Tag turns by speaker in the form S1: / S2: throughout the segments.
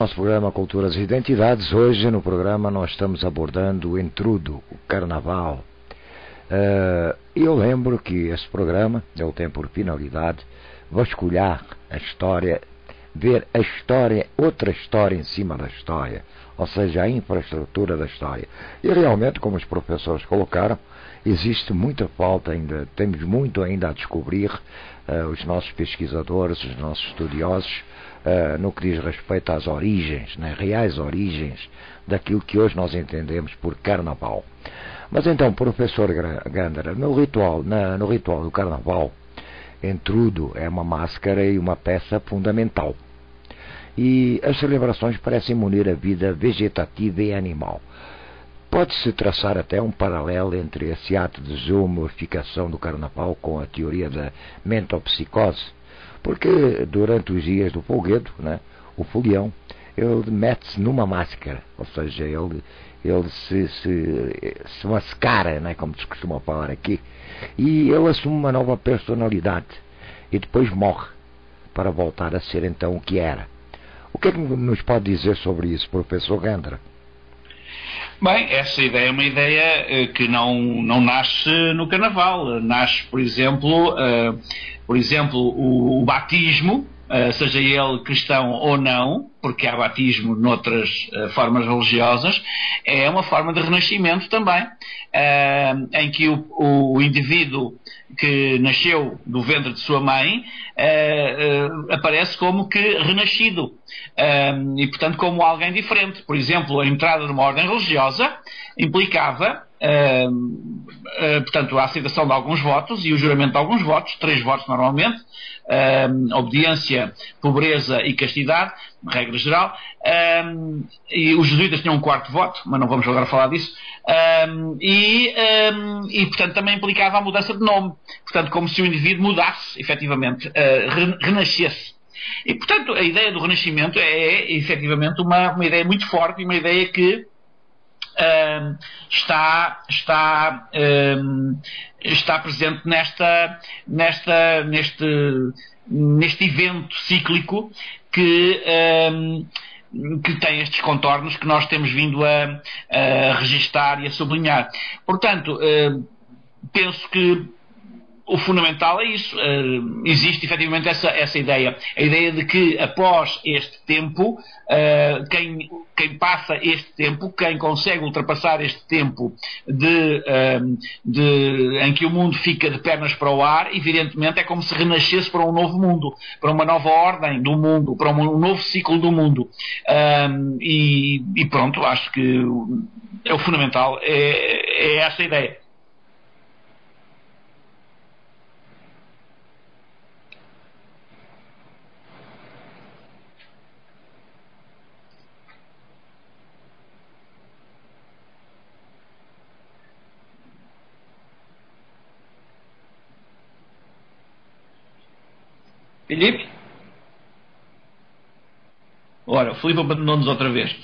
S1: Nosso programa Culturas e Identidades. Hoje no programa nós estamos abordando o entrudo, o carnaval. E eu lembro que esse programa, ele tem por finalidade vasculhar a história, ver a história, outra história em cima da história, ou seja, a infraestrutura da história. E realmente, como os professores colocaram, existe muita falta ainda, temos muito ainda a descobrir, os nossos pesquisadores, os nossos estudiosos, no que diz respeito às origens, né, reais origens daquilo que hoje nós entendemos por carnaval. Mas então, professor Gândara, no ritual do carnaval, entrudo é uma máscara e uma peça fundamental. E as celebrações parecem munir a vida vegetativa e animal. Pode-se traçar até um paralelo entre esse ato de zoomificação do carnaval com a teoria da mentopsicose, porque durante os dias do folguedo, né, o folião, ele mete-se numa máscara, ou seja, ele se mascara, né, como se costuma falar aqui, e ele assume uma nova personalidade e depois morre para voltar a ser então o que era. O que é que nos pode dizer sobre isso, professor Gândara?
S2: Bem, essa ideia é uma ideia que não nasce no carnaval. Nasce, por exemplo, o batismo, seja ele cristão ou não, porque há batismo noutras formas religiosas, é uma forma de renascimento também, em que o indivíduo que nasceu do ventre de sua mãe aparece como que renascido, e portanto como alguém diferente. Por exemplo, a entrada numa ordem religiosa implicava portanto a aceitação de alguns votos e o juramento de alguns votos, 3 votos normalmente, obediência, pobreza e castidade, regra geral, e os jesuítas tinham um 4º voto, mas não vamos agora falar disso, e portanto também implicava a mudança de nome, portanto como se o indivíduo mudasse, efetivamente, renascesse. E portanto a ideia do renascimento é efetivamente uma ideia muito forte e uma ideia que está presente neste evento cíclico que tem estes contornos que nós temos vindo a registar e a sublinhar. Portanto, penso que o fundamental é isso. Existe efetivamente essa ideia. A ideia de que após este tempo, quem passa este tempo, quem consegue ultrapassar este tempo em que o mundo fica de pernas para o ar, evidentemente é como se renascesse para um novo mundo, para uma nova ordem do mundo, para um novo ciclo do mundo. E pronto, acho que é o fundamental, é essa ideia. Filipe? Ora, o Filipe abandonou-nos outra vez.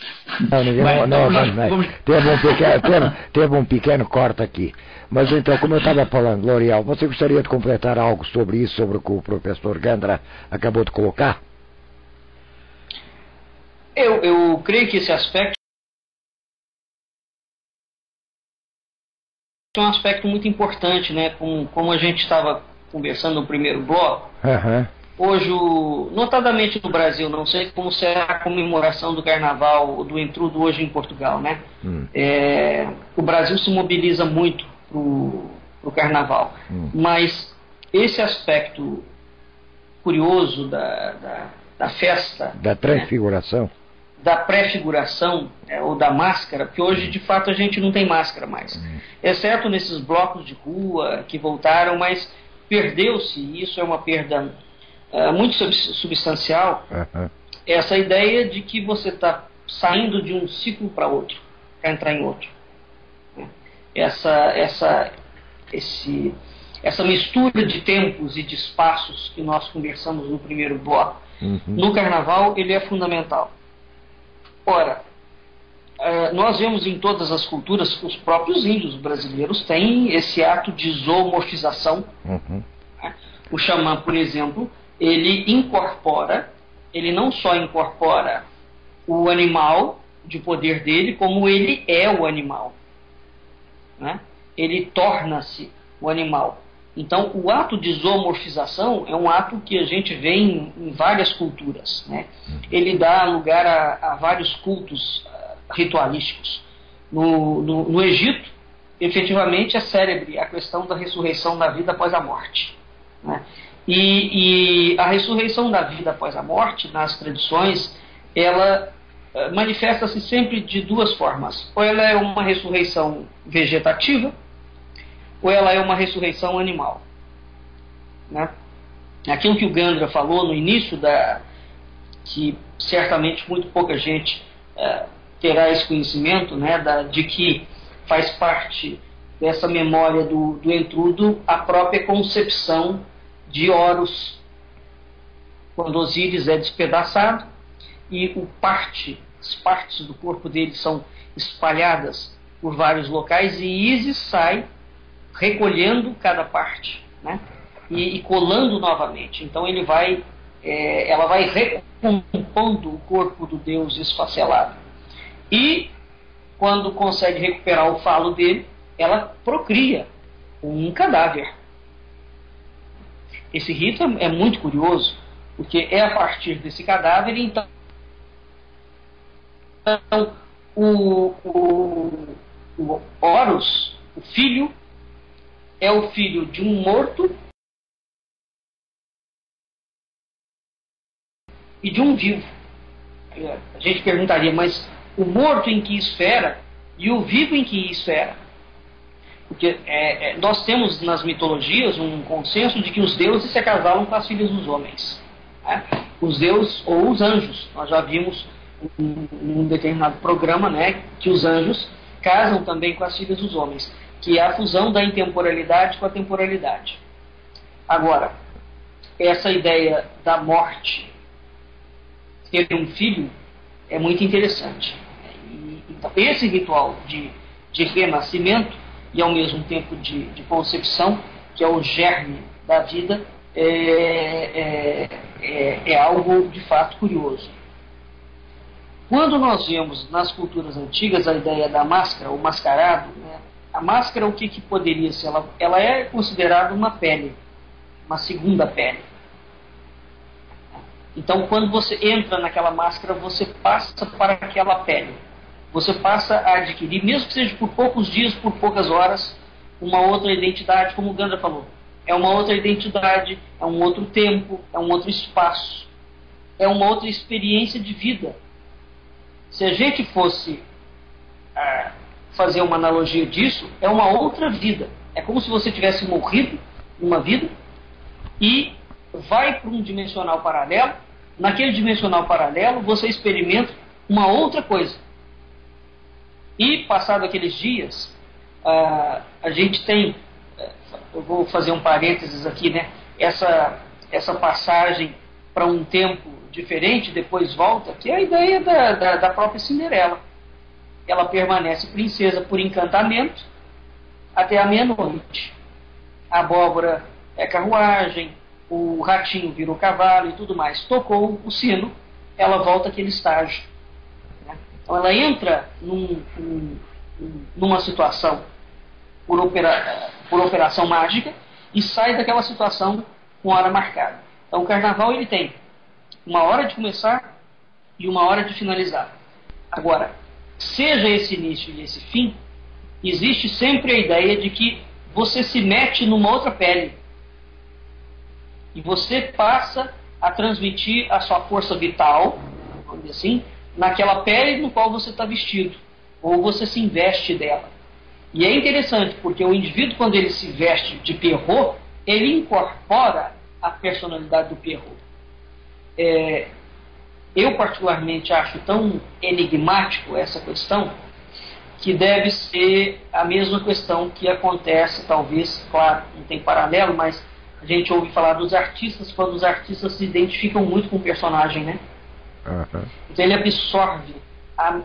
S1: Teve um pequeno corte aqui. Mas então, como eu estava falando, L'Oréal, você gostaria de completar algo sobre isso, sobre o que o professor Gândara acabou de colocar?
S3: Eu creio que esse aspecto é um aspecto muito importante, né? Como a gente estava conversando no primeiro bloco. Hoje, notadamente no Brasil, não sei como será a comemoração do carnaval, do entrudo hoje em Portugal, né? O Brasil se mobiliza muito pro carnaval, mas esse aspecto curioso da festa,
S1: da transfiguração,
S3: né? Da pré-figuração, ou da máscara, porque hoje de fato a gente não tem máscara mais, exceto nesses blocos de rua que voltaram, mas perdeu-se, e isso é uma perda muito substancial, essa ideia de que você está saindo de um ciclo para outro, para entrar em outro. Essa mistura de tempos e de espaços que nós conversamos no primeiro bloco, no carnaval, ele é fundamental. Ora, nós vemos em todas as culturas, os próprios índios brasileiros têm esse ato de zoomorfização. O xamã, por exemplo, ele não só incorpora o animal, de poder dele, como ele é o animal, né? Ele torna-se o animal. Então, o ato de zoomorfização é um ato que a gente vê em várias culturas, né? Ele dá lugar a vários cultos ritualísticos. No Egito, efetivamente, é célebre a questão da ressurreição da vida após a morte, né? E a ressurreição da vida após a morte, nas tradições, ela manifesta-se sempre de duas formas. Ou ela é uma ressurreição vegetativa, ou ela é uma ressurreição animal, né? Aquilo que o Gandra falou no início, que certamente muito pouca gente terá esse conhecimento, né, de que faz parte dessa memória do Entrudo a própria concepção de Horus, quando Osíris é despedaçado e as partes do corpo dele são espalhadas por vários locais, e Ísis sai recolhendo cada parte, né, e colando novamente. Então ela vai recompondo o corpo do Deus esfacelado. E quando consegue recuperar o falo dele, ela procria um cadáver. Esse rito é muito curioso, porque é a partir desse cadáver, então o Horus, o filho, é o filho de um morto e de um vivo. A gente perguntaria, mas o morto em que esfera e o vivo em que esfera? Porque nós temos nas mitologias um consenso de que os deuses se acasalam com as filhas dos homens, né? Os deuses ou os anjos. Nós já vimos num determinado programa, né, que os anjos casam também com as filhas dos homens, que é a fusão da intemporalidade com a temporalidade. Agora, essa ideia da morte ter um filho é muito interessante. Então, esse ritual de renascimento e ao mesmo tempo de concepção, que é o germe da vida, é algo de fato curioso. Quando nós vemos nas culturas antigas a ideia da máscara, o mascarado, né, a máscara, o que poderia ser? Ela é considerada uma pele, uma segunda pele. Então, quando você entra naquela máscara, você passa para aquela pele. Você passa a adquirir, mesmo que seja por poucos dias, por poucas horas, uma outra identidade, como o Gandra falou. É uma outra identidade, é um outro tempo, é um outro espaço, é uma outra experiência de vida. Se a gente fosse fazer uma analogia disso, é uma outra vida. É como se você tivesse morrido numa vida e vai para um dimensional paralelo. Naquele dimensional paralelo, você experimenta uma outra coisa. E, passado aqueles dias, a gente tem, eu vou fazer um parênteses aqui, né? Essa passagem para um tempo diferente, depois volta, que é a ideia da própria Cinderela. Ela permanece princesa por encantamento até a meia-noite. A abóbora é carruagem, o ratinho virou cavalo e tudo mais. Tocou o sino, ela volta àquele estágio. Né? Então ela entra numa situação por operação mágica e sai daquela situação com hora marcada. Então o carnaval ele tem uma hora de começar e uma hora de finalizar. Agora, seja esse início e esse fim, existe sempre a ideia de que você se mete numa outra pele e você passa a transmitir a sua força vital, vamos dizer assim, naquela pele no qual você está vestido, ou você se investe dela. E é interessante, porque o indivíduo, quando ele se veste de Pierrot, ele incorpora a personalidade do Pierrot. Eu particularmente acho tão enigmático essa questão, que deve ser a mesma questão que acontece, talvez, claro, não tem paralelo, mas a gente ouve falar dos artistas, quando os artistas se identificam muito com o personagem, né? Uhum. Então ele absorve a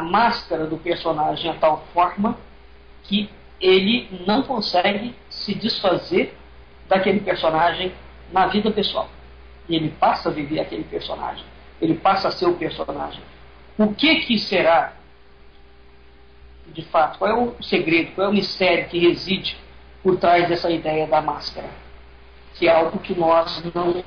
S3: máscara do personagem a tal forma que ele não consegue se desfazer daquele personagem na vida pessoal. e ele passa a viver aquele personagem, ele passa a ser o personagem. O que será, de fato, qual é o segredo, qual é o mistério que reside por trás dessa ideia da máscara? Que é algo que nós não...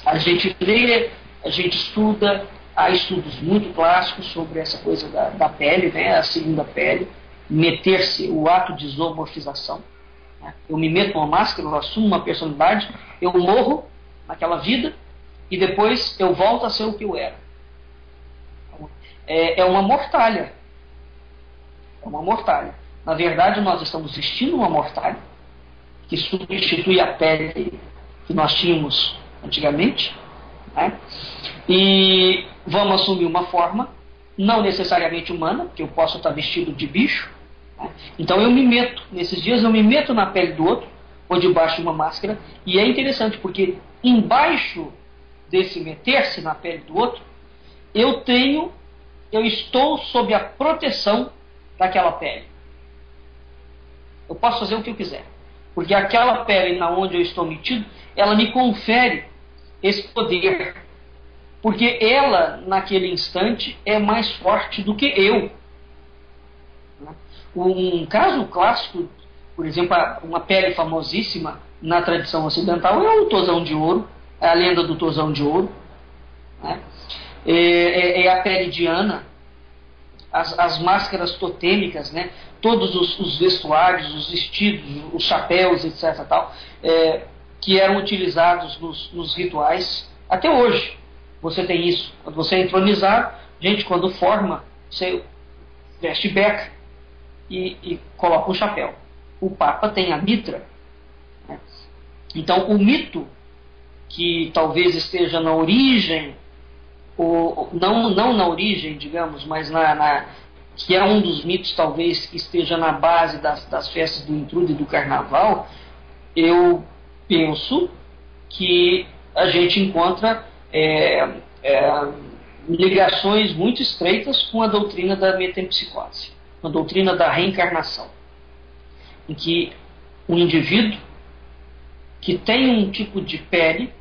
S3: A gente lê, a gente estuda, há estudos muito clássicos sobre essa coisa da pele, né, a segunda pele, meter-se, o ato de zoomorfização. Né? Eu me meto numa máscara, eu assumo uma personalidade, eu morro naquela vida e depois eu volto a ser o que eu era. É uma mortalha. É uma mortalha. Na verdade, nós estamos vestindo uma mortalha que substitui a pele que nós tínhamos antigamente, né? E vamos assumir uma forma não necessariamente humana, porque eu posso estar vestido de bicho, né? Então eu me meto, nesses dias eu me meto na pele do outro, ou debaixo de uma máscara, e é interessante porque embaixo desse meter-se na pele do outro, eu estou sob a proteção daquela pele. Eu posso fazer o que eu quiser, porque aquela pele na onde eu estou metido, ela me confere esse poder, porque ela naquele instante é mais forte do que eu. Um caso clássico, por exemplo, uma pele famosíssima na tradição ocidental é o tozão de ouro, é a lenda do tozão de ouro, né? É a pele de Ana, as máscaras totêmicas, né? Todos os vestuários, os vestidos, os chapéus, etc. Tal, que eram utilizados nos rituais. Até hoje você tem isso. Quando você é entronizado, gente, quando forma, você veste beca e coloca o chapéu. O Papa tem a mitra, né? Então o mito que talvez esteja na origem, ou não na origem, digamos, mas que é um dos mitos talvez que esteja na base das festas do intrudo e do carnaval, eu penso que a gente encontra ligações muito estreitas com a doutrina da metempsicose, com a doutrina da reencarnação, em que um indivíduo que tem um tipo de pele,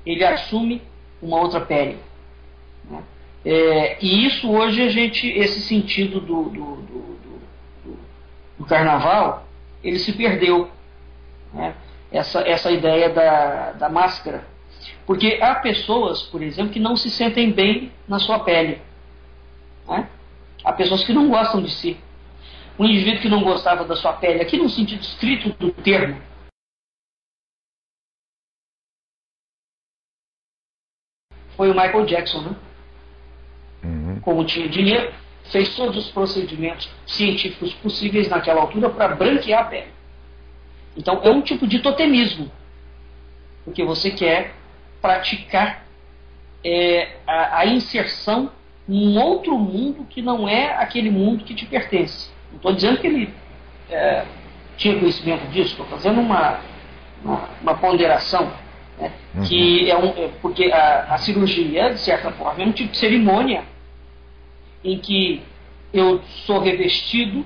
S3: ele assume uma outra pele, né? E isso hoje esse sentido do carnaval, ele se perdeu, né? Essa ideia da máscara, porque há pessoas, por exemplo, que não se sentem bem na sua pele, né? Há pessoas que não gostam de si. Um indivíduo que não gostava da sua pele, aqui no sentido estrito do termo, foi o Michael Jackson, né? Como tinha dinheiro, fez todos os procedimentos científicos possíveis naquela altura para branquear a pele. Então é um tipo de totemismo, porque você quer praticar a inserção em um outro mundo que não é aquele mundo que te pertence. Não estou dizendo que ele tinha conhecimento disso, estou fazendo uma ponderação, né? Que porque a cirurgia, de certa forma, é um tipo de cerimônia em que eu sou revestido,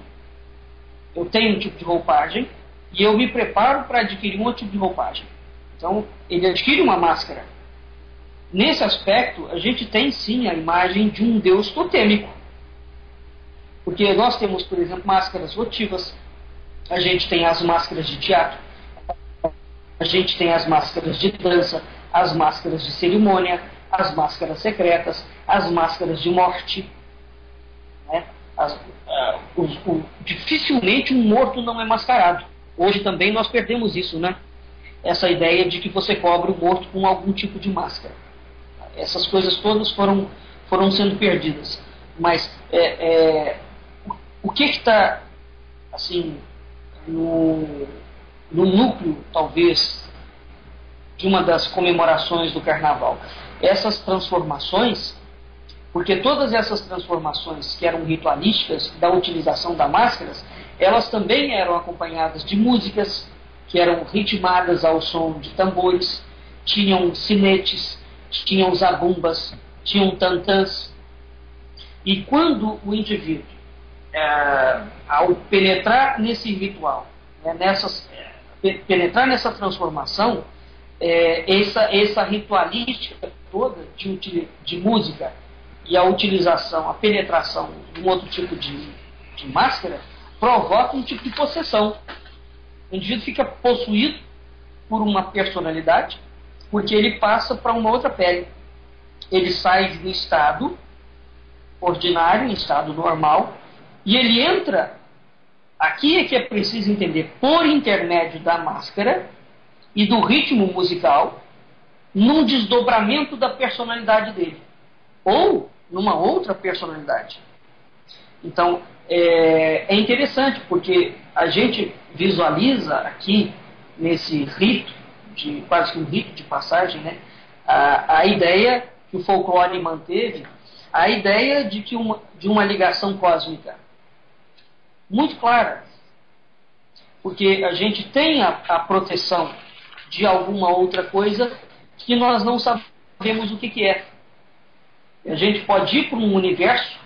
S3: eu tenho um tipo de roupagem e eu me preparo para adquirir um outro tipo de roupagem. Então, ele adquire uma máscara. Nesse aspecto, a gente tem sim a imagem de um deus totêmico. Porque nós temos, por exemplo, máscaras votivas, a gente tem as máscaras de teatro, a gente tem as máscaras de dança, as máscaras de cerimônia, as máscaras secretas, as máscaras de morte, né? Dificilmente um morto não é mascarado. Hoje também nós perdemos isso, né? Essa ideia de que você cobre o morto com algum tipo de máscara. Essas coisas todas foram sendo perdidas. Mas o que está assim no núcleo, talvez, de uma das comemorações do carnaval? Essas transformações, porque todas essas transformações que eram ritualísticas da utilização das máscaras, elas também eram acompanhadas de músicas que eram ritmadas ao som de tambores, tinham sinetes, tinham zabumbas, tinham tantãs. E quando o indivíduo, ao penetrar nesse ritual, penetrar nessa transformação, essa ritualística toda de música e a utilização, a penetração de um outro tipo de máscara provoca um tipo de possessão. O indivíduo fica possuído por uma personalidade porque ele passa para uma outra pele. Ele sai do estado ordinário, em estado normal, e ele entra, aqui é que é preciso entender, por intermédio da máscara e do ritmo musical, num desdobramento da personalidade dele, ou numa outra personalidade. Então, é interessante, porque a gente visualiza aqui, nesse rito, quase que um rito de passagem, né, a ideia que o folclore manteve, a ideia de uma ligação cósmica muito clara, porque a gente tem a proteção de alguma outra coisa que nós não sabemos o que é. A gente pode ir para um universo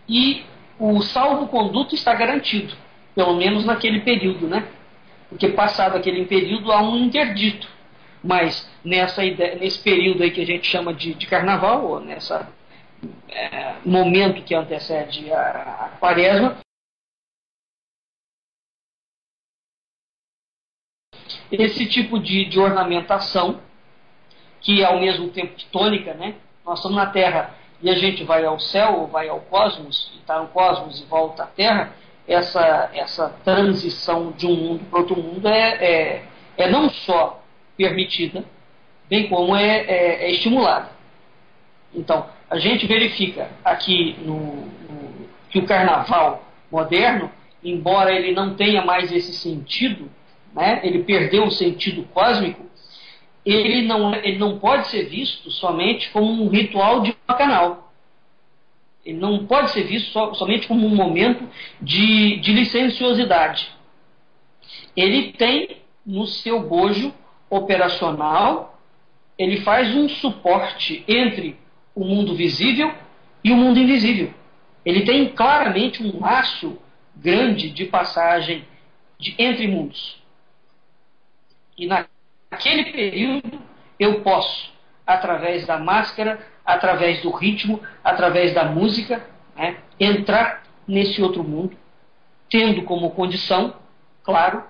S3: e o salvo-conduto está garantido, pelo menos naquele período, né? Porque passado aquele período há um interdito. Mas nesse período aí que a gente chama de carnaval, ou nesse momento que antecede a quaresma, esse tipo de ornamentação, que é ao mesmo tempo tônica, né? Nós estamos na Terra e a gente vai ao céu, ou vai ao cosmos, e está no cosmos e volta à Terra, essa transição de um mundo para outro mundo é não só permitida, bem como é estimulada. Então, a gente verifica aqui que o carnaval moderno, embora ele não tenha mais esse sentido, né, ele perdeu o sentido cósmico, ele não pode ser visto somente como um ritual de bacanal. Ele não pode ser visto somente como um momento de licenciosidade. Ele tem no seu bojo operacional, ele faz um suporte entre o mundo visível e o mundo invisível. Ele tem claramente um laço grande de passagem entre mundos. E naquele período eu posso, através da máscara, através do ritmo, através da música, né, entrar nesse outro mundo, tendo como condição, claro,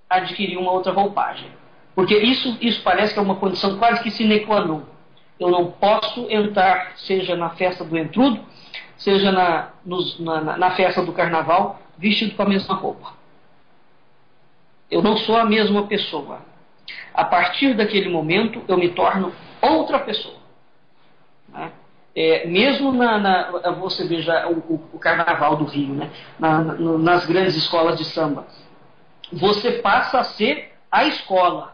S3: adquirir uma outra roupagem. Porque isso parece que é uma condição quase que sine qua non. Eu não posso entrar, seja na festa do entrudo, seja na festa do carnaval, vestido com a mesma roupa. Eu não sou a mesma pessoa. A partir daquele momento, eu me torno outra pessoa. Né? Mesmo você veja o carnaval do Rio, né? Nas grandes escolas de samba, você passa a ser a escola,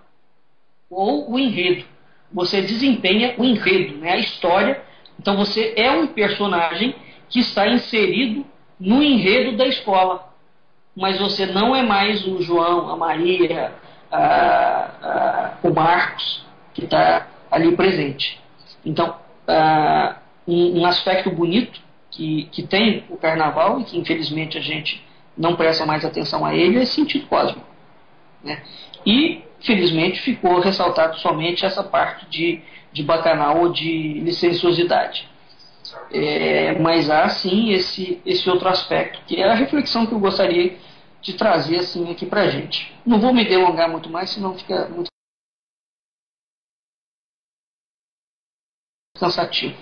S3: ou o enredo. Você desempenha o enredo, né? A história. Então você é um personagem que está inserido no enredo da escola. Mas você não é mais o João, a Maria, o Marcos, que está ali presente. Então, um aspecto bonito que tem o carnaval, e que infelizmente a gente não presta mais atenção a ele, é esse sentido cósmico. Né? E, felizmente, ficou ressaltado somente essa parte de bacanal ou de licenciosidade. Mas há, sim, esse outro aspecto, que é a reflexão que eu gostaria de trazer assim, aqui para a gente. Não vou me delongar muito mais, senão fica muito cansativo.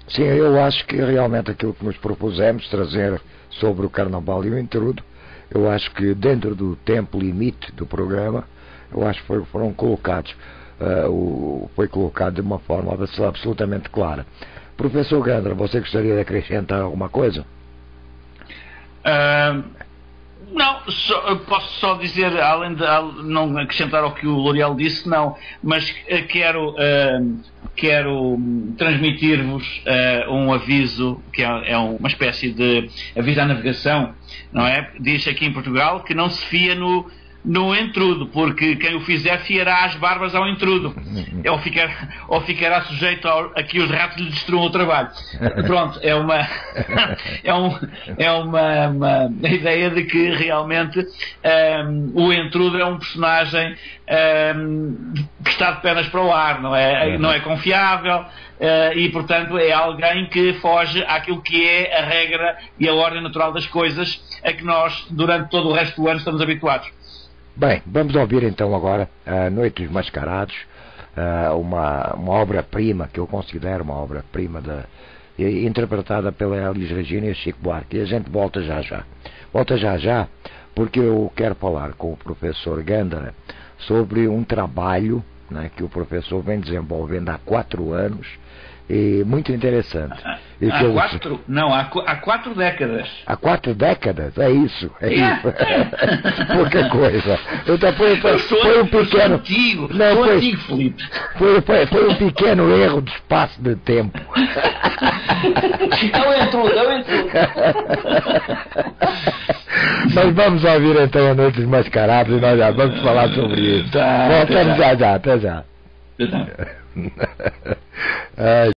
S1: Sim, eu acho que realmente aquilo que nos propusemos trazer sobre o Carnaval e o Entrudo, eu acho que dentro do tempo limite do programa, eu acho que foram colocados, foi colocado de uma forma absolutamente clara. Professor Gandra, você gostaria de acrescentar alguma coisa?
S2: Não, posso só dizer, além de não acrescentar ao que o L'Oréal disse, não, mas quero transmitir-vos um aviso, que é uma espécie de aviso à navegação, não é? Diz aqui em Portugal que não se fia no intrudo, porque quem o fizer fiará as barbas ao intrudo, ou ficará sujeito a que os ratos lhe destruam o trabalho. Pronto, é uma ideia de que realmente o intrudo é um personagem que está de pernas para o ar, não é confiável, e portanto é alguém que foge àquilo que é a regra e a ordem natural das coisas a que nós durante todo o resto do ano estamos habituados.
S1: Bem, vamos ouvir então agora Noite dos Mascarados, uma obra-prima, que eu considero uma obra-prima, interpretada pela Elis Regina e Chico Buarque. E a gente volta já já. Volta já já, porque eu quero falar com o professor Gândara sobre um trabalho, né, que o professor vem desenvolvendo há 4 anos, e muito interessante. E
S2: há 4 décadas.
S1: Há 4 décadas? É isso. Pouca coisa. Então foi um pequeno.
S2: Antigo, Filipe.
S1: Foi um pequeno erro de espaço de tempo.
S3: Eu entro.
S1: Mas vamos ouvir então a Noite dos Mascarados e nós já vamos falar sobre isso. Voltamos já, até já.